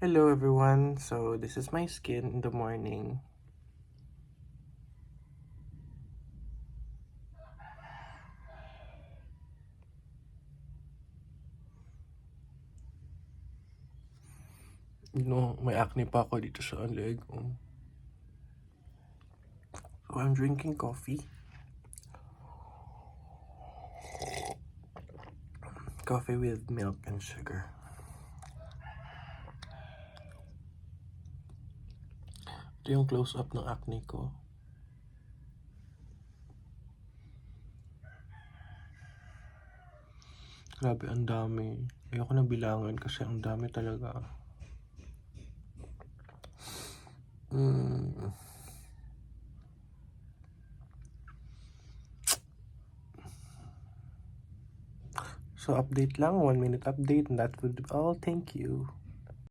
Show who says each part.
Speaker 1: Hello everyone, so this is my skin in the morning. May acne pa ako dito sa leg. So I'm drinking coffee. Coffee with milk and sugar. Ito yung close-up ng acne ko. Grabe, ang dami. Ayoko na bilangan kasi ang dami talaga. So update lang, 1 minute update, and that would be all. Thank you.